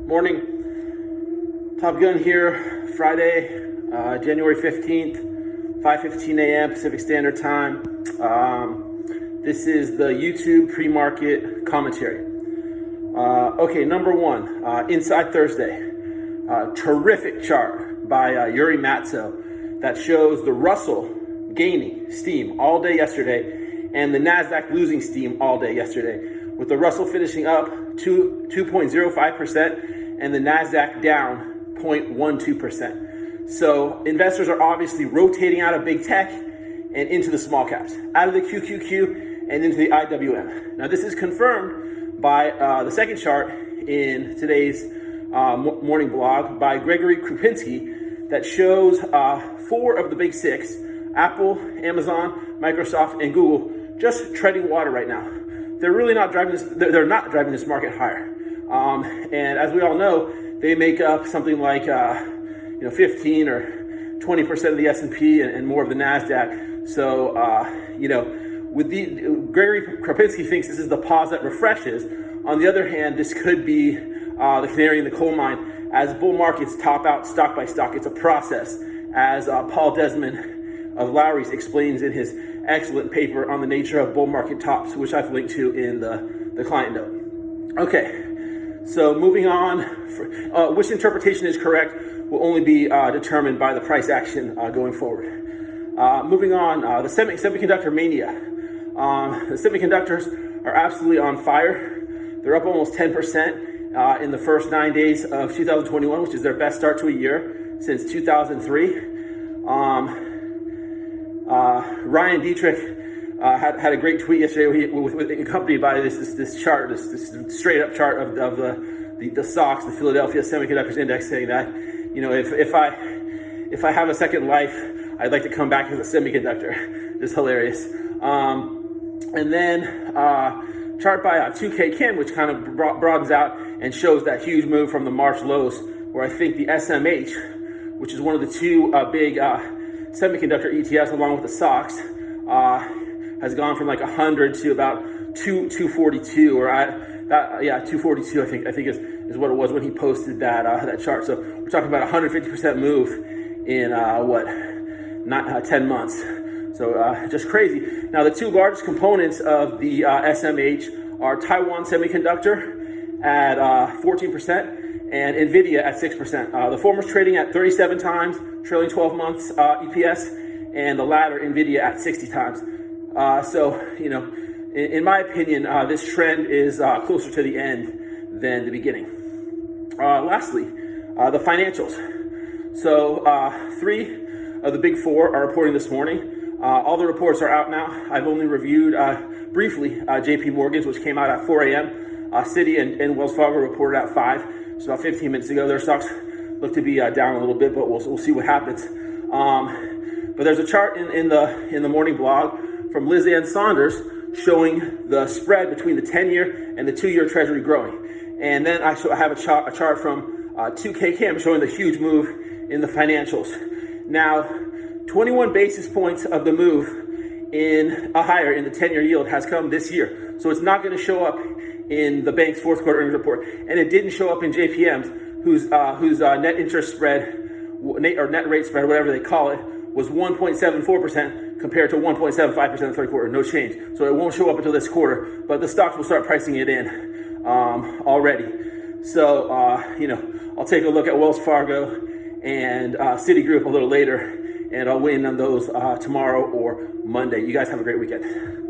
Morning. Top Gun here, Friday, January 15th, 5:15 a.m. Pacific Standard Time. This is the YouTube pre-market commentary. Okay, number one, Inside Thursday. Terrific chart by Yuri Matzo that shows the Russell gaining steam all day yesterday and the NASDAQ losing steam all day yesterday, with the Russell finishing up 2.05% and the NASDAQ down 0.12%. So investors are obviously rotating out of big tech and into the small caps, out of the QQQ and into the IWM. Now this is confirmed by the second chart in today's morning blog by Gregory Krupinski that shows four of the big six, Apple, Amazon, Microsoft, and Google, just treading water right now. They're really not driving this. They're not driving this market higher. And as we all know, they make up something like 15 or 20% of the S&P and more of the Nasdaq. So with Gregory Krupinski thinks this is the pause that refreshes. On the other hand, this could be the canary in the coal mine as bull markets top out stock by stock. It's a process, as Paul Desmond of Lowry's explains in his excellent paper on the nature of bull market tops, which I've linked to in the client note. Okay, so moving on, which interpretation is correct will only be determined by the price action going forward. Moving on, the semiconductor mania. The semiconductors are absolutely on fire. They're up almost 10% in the first 9 days of 2021, which is their best start to a year since 2003. Ryan Dietrich had a great tweet yesterday accompanied by this chart, this straight up chart of the SOX, the Philadelphia Semiconductors Index, saying that, if I have a second life, I'd like to come back as a semiconductor. Just hilarious. And then chart by 2K Kim, which kind of broadens out and shows that huge move from the March lows, where I think the SMH, which is one of the two big semiconductor ETFs along with the SOX, has gone from like 100 to about 242 or 242 I think is what it was when he posted that chart. So we're talking about 150% move in 10 months. So just crazy. Now the two largest components of the SMH are Taiwan Semiconductor at 14% and NVIDIA at 6%. The former is trading at 37 times trailing 12 months EPS, and the latter, NVIDIA, at 60 times. In my opinion, this trend is closer to the end than the beginning. Lastly, the financials. So three of the big four are reporting this morning. All the reports are out now. I've only reviewed briefly JP Morgan's, which came out at 4 a.m. Citi and Wells Fargo reported at 5. So about 15 minutes ago. Their stocks look to be down a little bit, but we'll see what happens. But there's a chart in the morning blog from Liz Ann Saunders showing the spread between the 10-year and the 2-year Treasury growing. And then I have a chart from 2K Kim showing the huge move in the financials. Now, 21 basis points of the move in higher in the 10-year yield has come this year. So it's not going to show up in the bank's fourth quarter earnings report. And it didn't show up in JPM's, whose net interest spread, or net rate spread, whatever they call it, was 1.74% compared to 1.75% in the third quarter. No change. So it won't show up until this quarter, but the stocks will start pricing it in already. So, I'll take a look at Wells Fargo and Citigroup a little later, and I'll weigh in on those tomorrow or Monday. You guys have a great weekend.